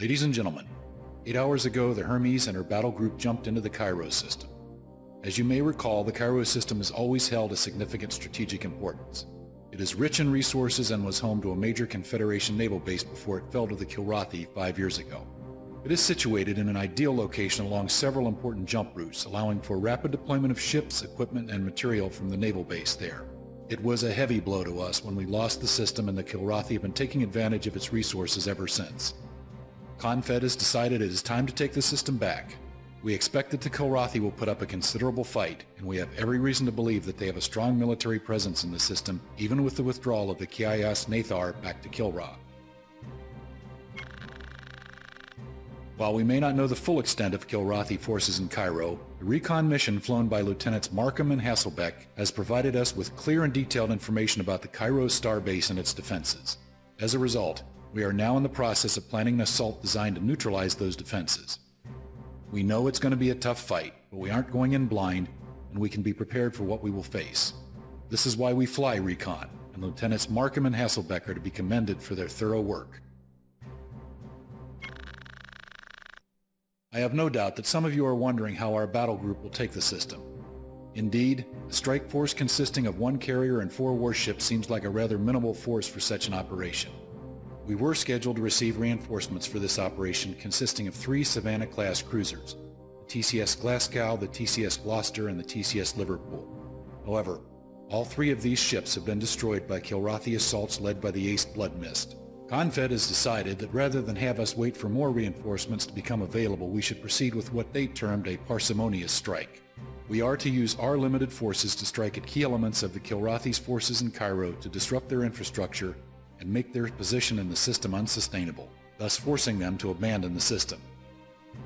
Ladies and gentlemen, 8 hours ago the Hermes and her battle group jumped into the Cairo system. As you may recall, the Cairo system has always held a significant strategic importance. It is rich in resources and was home to a major Confederation naval base before it fell to the Kilrathi 5 years ago. It is situated in an ideal location along several important jump routes, allowing for rapid deployment of ships, equipment, and material from the naval base there. It was a heavy blow to us when we lost the system, and the Kilrathi have been taking advantage of its resources ever since. Confed has decided it is time to take the system back. We expect that the Kilrathi will put up a considerable fight, and we have every reason to believe that they have a strong military presence in the system, even with the withdrawal of the Kias Nathar back to Kilra. While we may not know the full extent of Kilrathi forces in Cairo, the recon mission flown by Lieutenants Markham and Hasselbeck has provided us with clear and detailed information about the Cairo star base and its defenses. As a result, we are now in the process of planning an assault designed to neutralize those defenses. We know it's going to be a tough fight, but we aren't going in blind, and we can be prepared for what we will face. This is why we fly recon, and Lieutenants Markham and Hasselbeck are to be commended for their thorough work. I have no doubt that some of you are wondering how our battle group will take the system. Indeed, a strike force consisting of 1 carrier and 4 warships seems like a rather minimal force for such an operation. We were scheduled to receive reinforcements for this operation consisting of 3 Savannah-class cruisers, the TCS Glasgow, the TCS Gloucester, and the TCS Liverpool. However, all 3 of these ships have been destroyed by Kilrathi assaults led by the Ace Blood Mist. Confed has decided that rather than have us wait for more reinforcements to become available, we should proceed with what they termed a parsimonious strike. We are to use our limited forces to strike at key elements of the Kilrathi's forces in Cairo to disrupt their infrastructure and make their position in the system unsustainable, thus forcing them to abandon the system.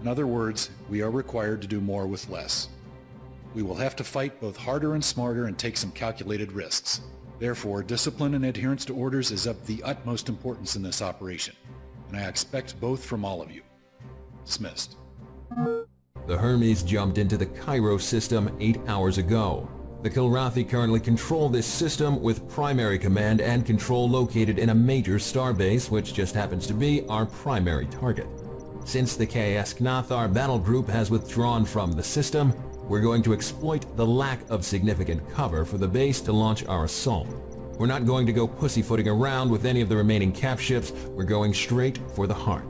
In other words, we are required to do more with less. We will have to fight both harder and smarter and take some calculated risks. Therefore, discipline and adherence to orders is of the utmost importance in this operation, and I expect both from all of you. Dismissed. The Hermes jumped into the Cairo system 8 hours ago. The Kilrathi currently control this system with primary command and control located in a major starbase, which just happens to be our primary target. Since the KS Knathar battle group has withdrawn from the system, we're going to exploit the lack of significant cover for the base to launch our assault. We're not going to go pussyfooting around with any of the remaining cap ships, we're going straight for the heart.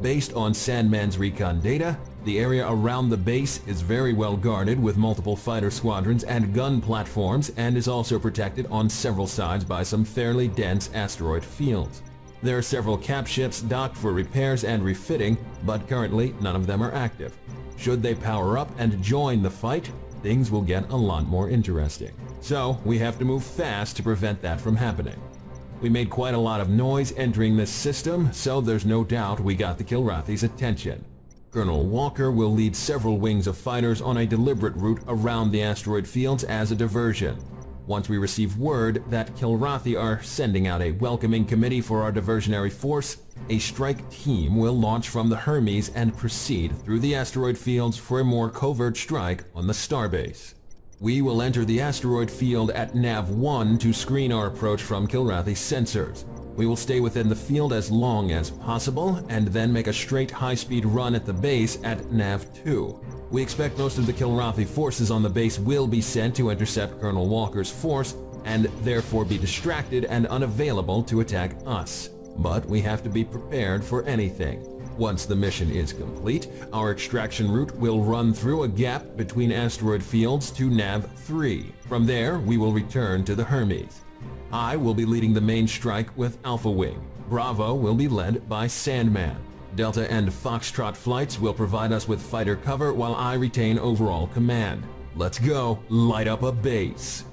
Based on Sandman's recon data, the area around the base is very well guarded with multiple fighter squadrons and gun platforms, and is also protected on several sides by some fairly dense asteroid fields. There are several cap ships docked for repairs and refitting, but currently none of them are active. Should they power up and join the fight, things will get a lot more interesting. So we have to move fast to prevent that from happening. We made quite a lot of noise entering this system, so there's no doubt we got the Kilrathi's attention. Colonel Walker will lead several wings of fighters on a deliberate route around the asteroid fields as a diversion. Once we receive word that Kilrathi are sending out a welcoming committee for our diversionary force, a strike team will launch from the Hermes and proceed through the asteroid fields for a more covert strike on the starbase. We will enter the asteroid field at Nav 1 to screen our approach from Kilrathi's sensors. We will stay within the field as long as possible, and then make a straight high-speed run at the base at Nav 2. We expect most of the Kilrathi forces on the base will be sent to intercept Colonel Walker's force, and therefore be distracted and unavailable to attack us. But we have to be prepared for anything. Once the mission is complete, our extraction route will run through a gap between asteroid fields to Nav 3. From there, we will return to the Hermes. I will be leading the main strike with Alpha Wing. Bravo will be led by Sandman. Delta and Foxtrot flights will provide us with fighter cover while I retain overall command. Let's go, light up a base.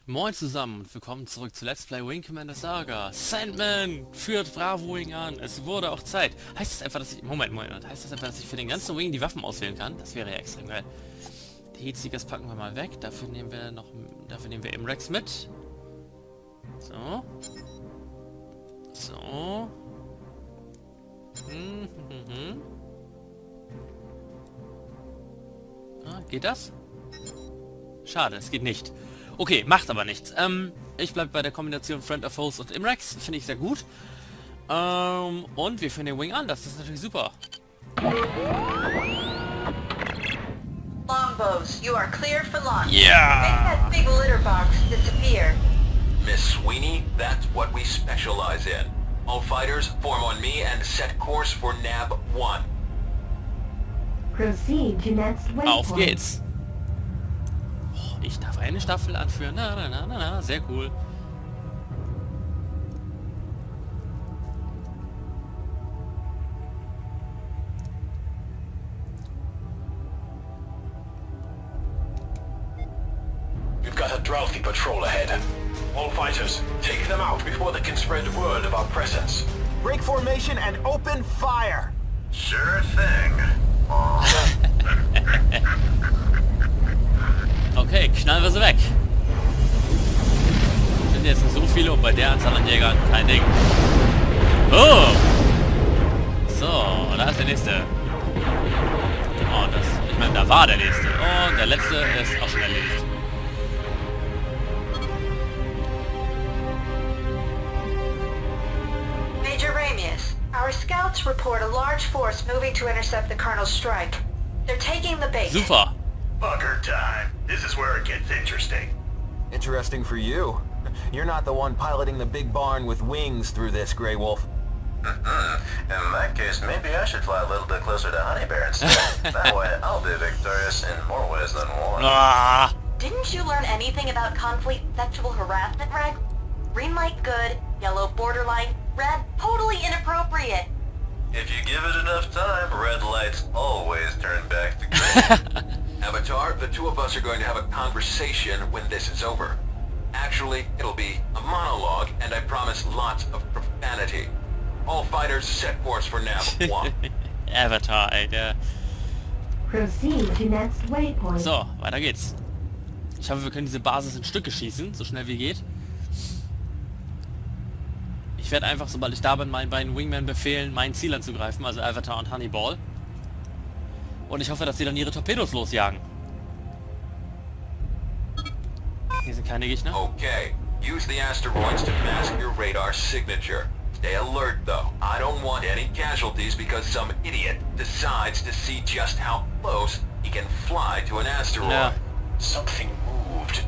Moin zusammen und willkommen zurück zu Let's Play Wing Commander Saga. Sandman führt Bravo Wing an. Es wurde auch Zeit. Heißt das einfach, dass ich... Moment. Heißt das einfach, dass ich für den ganzen Wing die Waffen auswählen kann? Das wäre ja extrem geil. Die Heatseekers packen wir mal weg. Dafür nehmen wir eben Rex mit. So. So. Ah, geht das? Schade, es geht nicht. Okay, macht aber nichts. Ich bleibe bei der Kombination Friend of Foes und Imrex. Finde ich sehr gut. Und wir führen den Wing an, das ist natürlich super. Longbows, you are cleared for launch. Yeah. Make that big litter box disappear. Miss Sweeney, that's what we specialize in. All fighters, form on me and set course for NAB 1. Proceed to next waypoint. Auf geht's. Oh, ich darf eine Staffel anführen. Na, sehr cool. We've got a drouthy patrol ahead. All fighters, take them out before they can spread word of our presence. Break formation and open fire! Sure thing. Okay, knallen wir sie weg. Sind jetzt nicht so viele und bei der Anzahl an Jägern kein Ding. Oh! So, da ist der nächste. Oh, ich meine, da war der nächste. Und der letzte ist auch schon erledigt. Major Ramius, our scouts report a large force moving to intercept the Colonel's strike. They're taking the bait. Super. Bugger time. This is where it gets interesting. Interesting for you. You're not the one piloting the big barn with wings through this, Grey Wolf. In that case, maybe I should fly a little bit closer to Honey Bear instead. That way, I'll be victorious in more ways than one. Ah. Didn't you learn anything about conflict sexual harassment, Reg? Green light good, yellow borderline, red totally inappropriate. If you give it enough time, red lights always turn back to green. Avatar, the two of us are going to have a conversation when this is over. Actually, it'll be a monologue, and I promise lots of profanity. All fighters set course for NAB 1. Avatar, Alter. Proceed to next waypoint. So, weiter geht's. Ich hoffe, wir können diese Basis in Stücke schießen, so schnell wie geht. Ich werde einfach, sobald ich da bin, meinen beiden Wingmen befehlen, mein Ziel anzugreifen, also Avatar und Honeyball. Und ich hoffe, dass sie dann ihre Torpedos losjagen. Hier sind keine Gegner. Okay, use the asteroids to mask your radar signature. Stay alert, though. I don't want any casualties because some idiot decides to see just how close he can fly to an asteroid. Yeah. Something moved.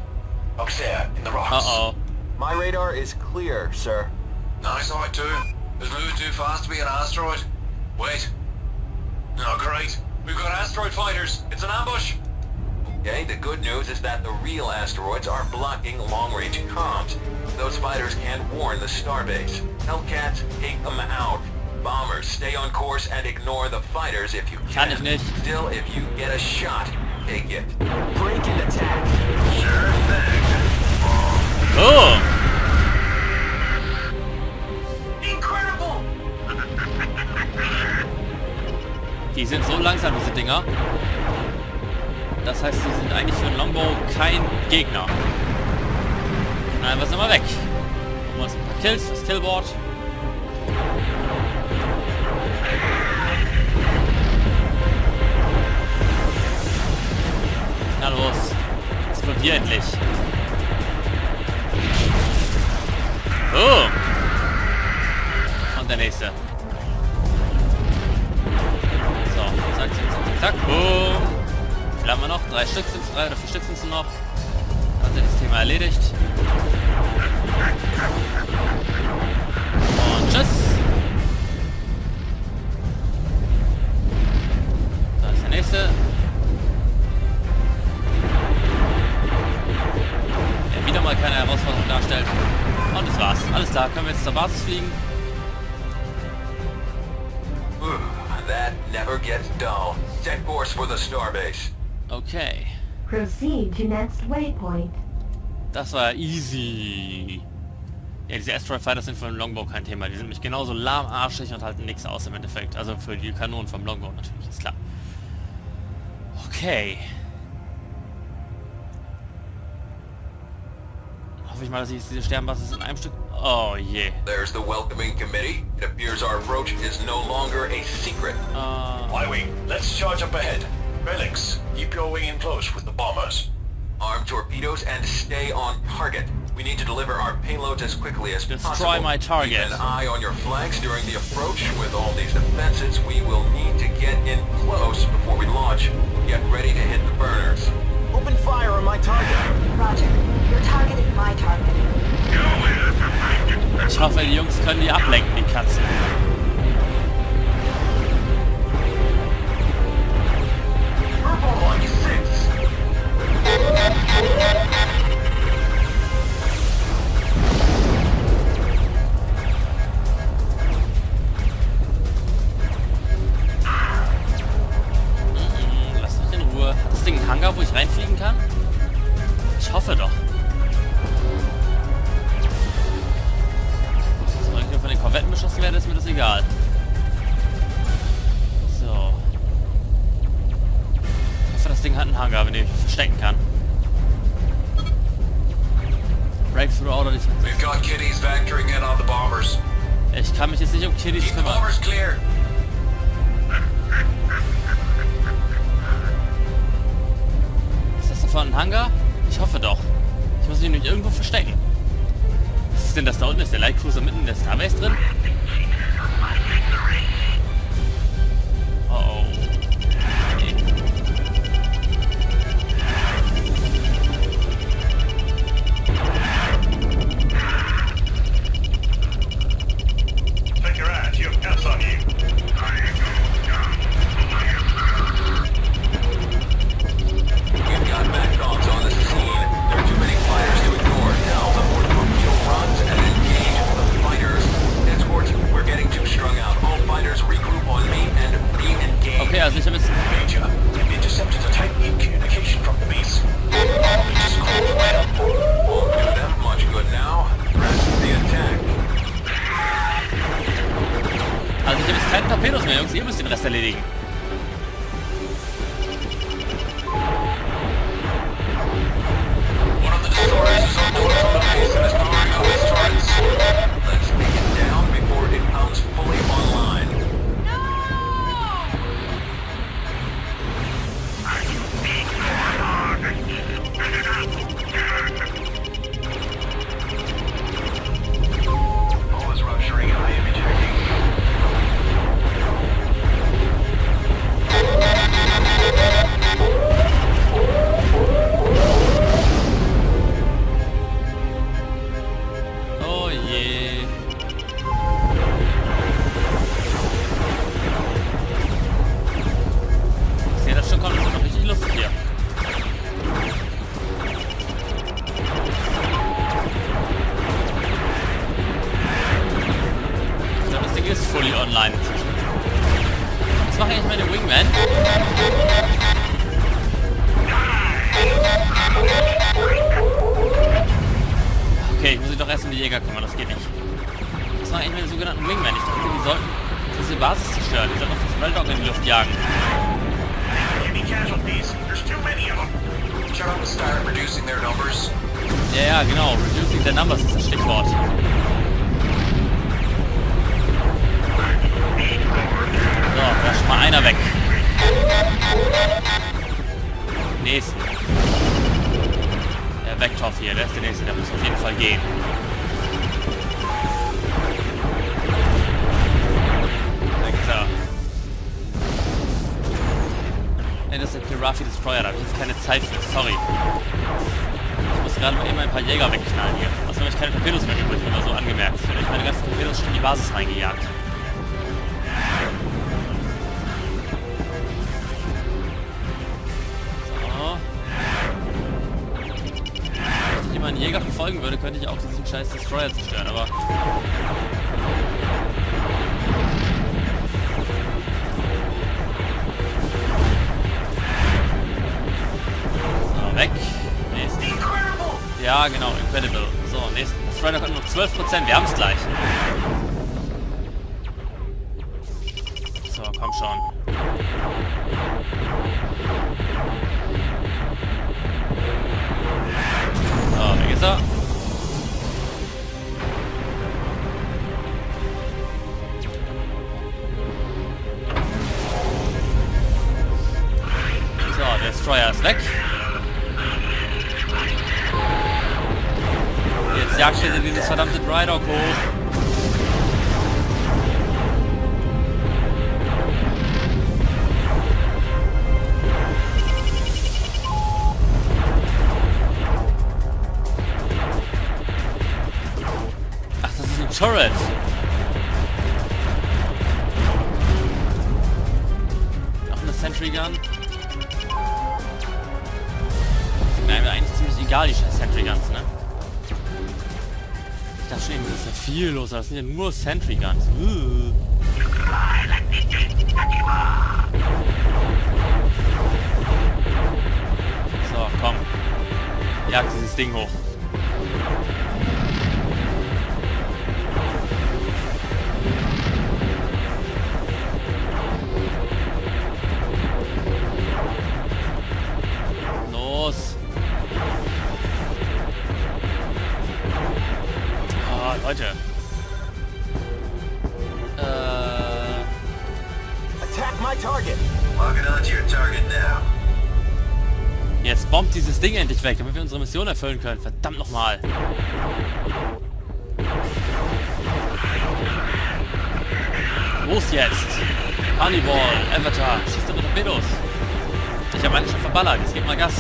Up there, in the rocks. Uh-oh. My radar is clear, sir. Nice eye too. It's moving too fast to be an asteroid. Wait. Oh, great. We've got asteroid fighters. It's an ambush. Okay, the good news is that the real asteroids are blocking long-range comms. Those fighters can't warn the starbase. Hellcats, take them out. Bombers, stay on course and ignore the fighters if you can. Kann ich nicht. Still, if you get a shot, take it. Break and attack. Sure thing. Oh! Incredible! Die sind so langsam, diese Dinger. Das heißt, sie sind eigentlich für einen Longbow kein Gegner. Nein, wir sind mal weg. Machen wir uns ein paar Kills, das Killboard. Na los. Explodier endlich. Oh! Und der nächste. So, zack, zack, zack, zack, boom. Wie viel haben wir noch? 3 Stück sind es, 3 oder 4 Stück sind es noch. Dann ist das Thema erledigt. Und tschüss. Da ist der nächste. Der wieder mal keine Herausforderung darstellt. Und das war's. Alles klar, können wir jetzt zur Basis fliegen. That never gets dull. Set course for the starbase. Okay. Proceed to next waypoint. Das war easy. Ja, diese Asteroid Fighters sind für den Longbow kein Thema. Die sind nämlich genauso lahmarschig und halten nichts aus im Endeffekt. Also für die Kanonen vom Longbow natürlich, ist klar. Okay. Hoffe ich mal, dass ich diese Sternbasis in einem Stück... Oh je. There's the welcoming committee. It appears our approach is no longer a secret. Y-Wing, let's charge up ahead. Relics, keep your wing in close with the bombers. Arm torpedoes and stay on target. We We need to deliver our payloads as quickly as Destroy possible. my target. Keep an eye on your flanks during the approach. With all these defenses, we will need to get in close before we launch. Get ready to hit the burners. Open fire on my target. Roger. Your target is my target. Ich hoffe, die Jungs können die ablenken, die Katzen. Purple on 6. Lass mich in Ruhe. Hat das Ding einen Hangar, wo ich reinfliegen kann? Ich hoffe doch. Solange ich nur von den Korvetten beschossen werde, ist mir das egal. So. Ich hoffe, das Ding hat einen Hangar, wenn ich mich verstecken kann. Breakthrough Order nicht. We've got kiddies vectoring in on the bombers. Ich kann mich jetzt nicht um Kiddies Keep the kümmern. bombers clear. Ist das davon ein Hangar? Ich hoffe doch. Ich muss mich nämlich irgendwo verstecken. Was ist denn das da unten? Ist der Light Cruiser mitten in der Starbase drin? Oh oh. Nee. Take your eyes, you have else on you. We've got backdogs on the scene. There are too many fighters to ignore. Now, abort torpedo runs and engage the fighters. Escorts, we're getting too strung out. All fighters regroup on me and re-engage. Okay, also ich habe jetzt... Major, you've intercepted a Titan communication from the base. Just call the man. Won't do them much good now. Rest the attack. Also ich habe jetzt keine Torpedos mehr, Jungs. Ihr müsst den Rest erledigen. One of the destroyers is on course for the base and is powering up his turrets. Let's take it down before it comes fully online. All is rupturing and I am ejecting. Oh je. Ich sehe das schon kommen. Das ist noch richtig lustig hier. Ich glaube, das Ding ist fully online. Was mache ich eigentlich mit dem Wingman? Okay, ich muss mich doch erst um die Jäger kümmern, das geht nicht. Was mache ich mit den sogenannten Wingmen? Ich dachte, die sollten diese Basis zerstören. Die sollten doch das Weltdog in die Luft jagen. Any casualties? There's too many of them. Shall we start reducing their numbers? Ja, ja, genau. Reducing the numbers ist das Stichwort. So, da ist schon mal einer weg. Nächsten. Der Vektor hier, der ist der nächste, der muss auf jeden Fall gehen. So. Ey, das ist der Pirafi Destroyer, da habe ich jetzt keine Zeit für, sorry. Ich muss gerade mal eben ein paar Jäger wegknallen hier. Außerdem habe ich keine Torpedos mehr übrig, nur so angemerkt. Ich habe euch meine ganzen Torpedos schon in die Basis reingejagt. So. Wenn ich jemanden Jäger verfolgen würde, könnte ich auch diesen scheiß Destroyer zerstören, aber... So, weg. Nächsten. Ja, genau, incredible. So, nächsten. Destroyer hat nur 12%, wir haben es gleich. So, komm schon. So, weg ist er. So, der Destroyer ist weg. jagt bitte dieses verdammte Drydock hoch. Ach, das ist ein Turret. Noch eine Sentry Gun. Nein, mir eigentlich ziemlich egal, die Sentry Guns, ne? Ich dachte schon, das ist ja viel los, das sind ja nur Sentry Guns. So, komm. Jag dieses Ding hoch. Los. Oh, Leute. Attack my target. Logging on to your target now. Jetzt bombt dieses Ding endlich weg, damit wir unsere Mission erfüllen können. Verdammt nochmal. Los jetzt. Honeyball, Avatar, schießt er mit Torpedos. Ich habe eigentlich schon verballert, jetzt gib mal Gas.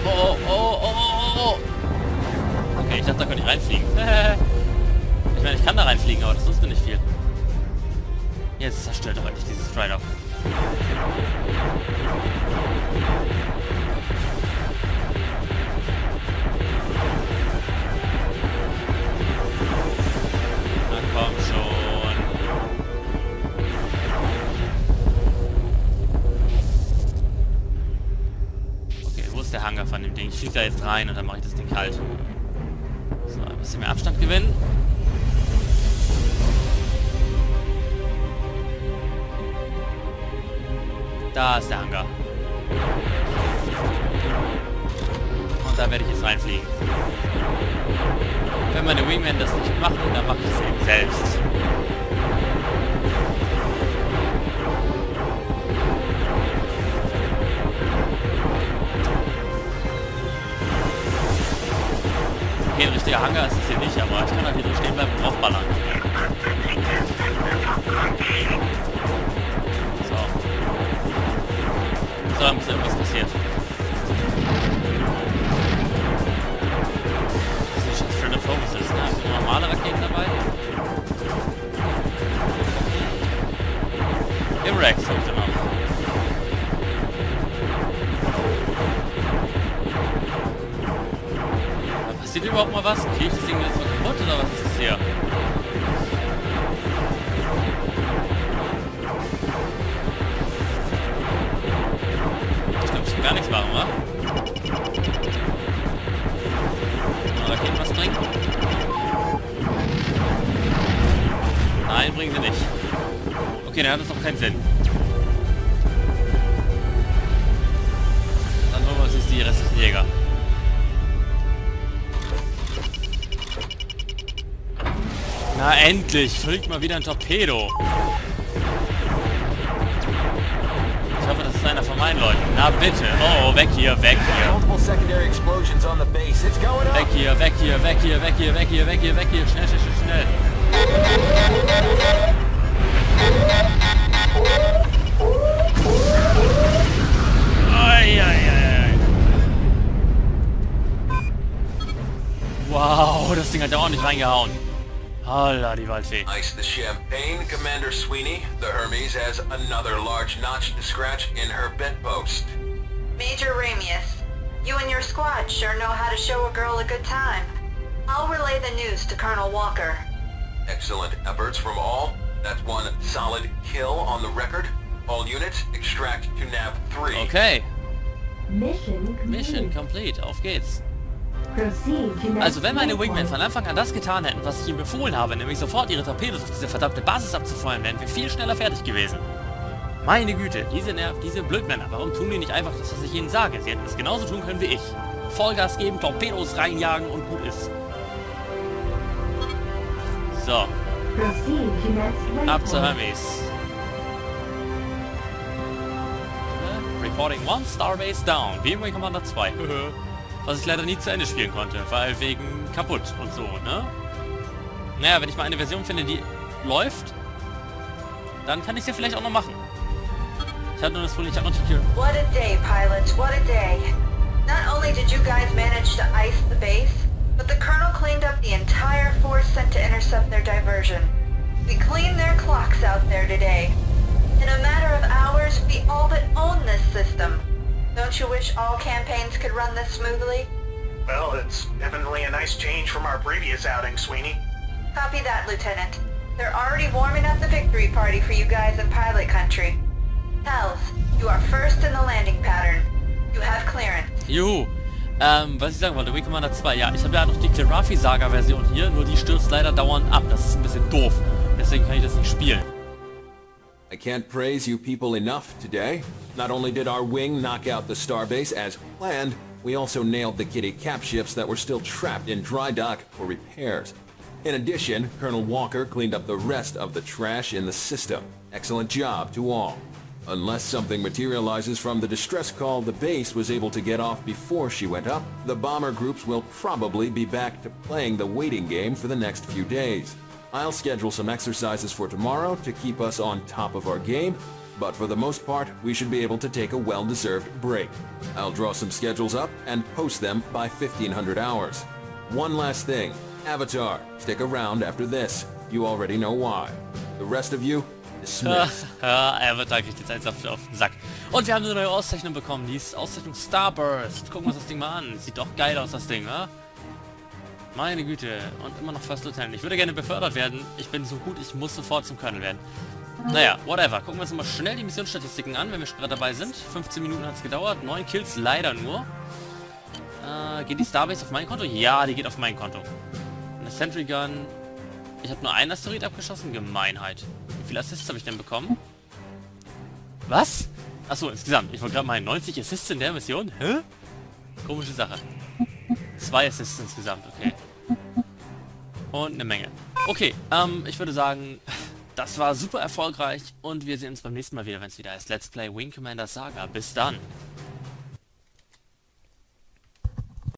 Oh, oh, oh, oh, oh. Okay, ich dachte, da könnte ich reinfliegen. Ich meine, ich kann da reinfliegen, aber das nutzt mir nicht viel. Jetzt zerstört doch endlich dieses Drydock. Na komm schon. Okay, wo ist der Hangar von dem Ding? Ich fliege da jetzt rein und dann mache ich das Ding kalt. So, ein bisschen mehr Abstand gewinnen. Da ist der Hangar. Und da werde ich jetzt reinfliegen. Wenn meine Wingmen das nicht machen, dann mache ich es eben selbst. Okay, ein richtiger Hangar ist es hier nicht, aber ich kann halt hier so stehen bleiben und draufballern. So, dann muss irgendwas passiert. Das ist schon Strand of Focuses, ne? Sind normale Raketen dabei? Im-Rex kommt er noch. Da passiert überhaupt mal was? Kriege ich das Ding jetzt so kaputt oder was ist das hier? Gar nichts machen, wa? Raketen was bringen? Nein, bringen sie nicht. Okay, dann hat das doch keinen Sinn. Dann holen wir uns jetzt die restlichen Jäger. Na endlich! Fliegt mal wieder ein Torpedo! Ich hoffe, das ist einer von meinen Leuten. Na bitte. Oh, weg hier, weg hier. Weg hier, weg hier, weg hier, weg hier, weg hier, weg hier, weg hier. Schnell, schnell, schnell, schnell. Ai, ai, ai. Wow, das Ding hat ja ordentlich reingehauen. Holla, die Waldfee. Ice the champagne, Commander Sweeney. The Hermes has another large notch to scratch in her bedpost. Major Ramius, you and your squad sure know how to show a girl a good time. I'll relay the news to Colonel Walker. Excellent efforts from all. That's one solid kill on the record. All units, extract to nav 3. Okay. Mission complete. Mission complete. Auf geht's. Proceed to next Also wenn meine Wingmen waypoint. von Anfang an das getan hätten, was ich ihnen befohlen habe, nämlich sofort ihre Torpedos auf diese verdammte Basis abzufeuern, wären wir viel schneller fertig gewesen. Meine Güte, diese Blödmänner, warum tun die nicht einfach das, was ich ihnen sage? Sie hätten es genauso tun können wie ich. Vollgas geben, Torpedos reinjagen und gut ist. So, Proceed to next ab zur waypoint. Hermes. Reporting 1 Starbase down. VMware Commander 2. was ich leider nie zu Ende spielen konnte, weil wegen kaputt und so, ne? Naja, wenn ich mal eine Version finde, die läuft, dann kann ich sie vielleicht auch noch machen. Ich hatte nur das Problem, ich habe noch die Tür. What a day, pilots, what a day. Not only did you guys manage to ice the base, but the Colonel cleaned up the entire force sent to intercept their diversion. We cleaned their clocks out there today. In a matter of hours, we all but own this system. Don't you wish all campaigns could run this smoothly? Well, it's definitely a nice change from our previous outing, Sweeney. Copy that, Lieutenant. They're already warming up the victory party for you guys in pilot country. Hells, you are first in the landing pattern. You have clearance. Juhu. Was ich sagen wollte, Wing Commander 2, ja, ich habe ja noch die Cairo-Saga-Version hier, nur die stürzt leider dauernd ab. Das ist ein bisschen doof. Deswegen kann ich das nicht spielen. I can't praise you people enough today. Not only did our wing knock out the starbase as planned, we also nailed the Kitty cap ships that were still trapped in dry dock for repairs. In addition, Colonel Walker cleaned up the rest of the trash in the system. Excellent job to all. Unless something materializes from the distress call the base was able to get off before she went up, the bomber groups will probably be back to playing the waiting game for the next few days. I'll schedule some exercises for tomorrow to keep us on top of our game, but for the most part, we should be able to take a well-deserved break. I'll draw some schedules up and post them by 1500 hours. One last thing. Avatar, stick around after this. You already know why. The rest of you, dismissed. Avatar kriegt jetzt eins auf den Sack. Und wir haben eine neue Auszeichnung bekommen. Die ist Auszeichnung Starburst. Gucken wir uns das Ding mal an. Sieht doch geil aus, das Ding, wa? Meine Güte. Und immer noch First Lieutenant. Ich würde gerne befördert werden. Ich bin so gut, ich muss sofort zum Colonel werden. Naja, whatever. Gucken wir uns mal schnell die Missionsstatistiken an, wenn wir gerade dabei sind. 15 Minuten hat es gedauert. 9 Kills leider nur. Geht die Starbase auf mein Konto? Ja, die geht auf mein Konto. Eine Sentry Gun. Ich habe nur einen Asteroid abgeschossen. Gemeinheit. Wie viele Assists habe ich denn bekommen? Was? Achso, insgesamt. Ich wollte gerade meinen 90 Assists in der Mission. Hä? Komische Sache. 2 Assists insgesamt, okay. Und eine Menge. Okay, ich würde sagen, das war super erfolgreich und wir sehen uns beim nächsten Mal wieder, wenn es wieder heißt Let's Play Wing Commander Saga. Bis dann.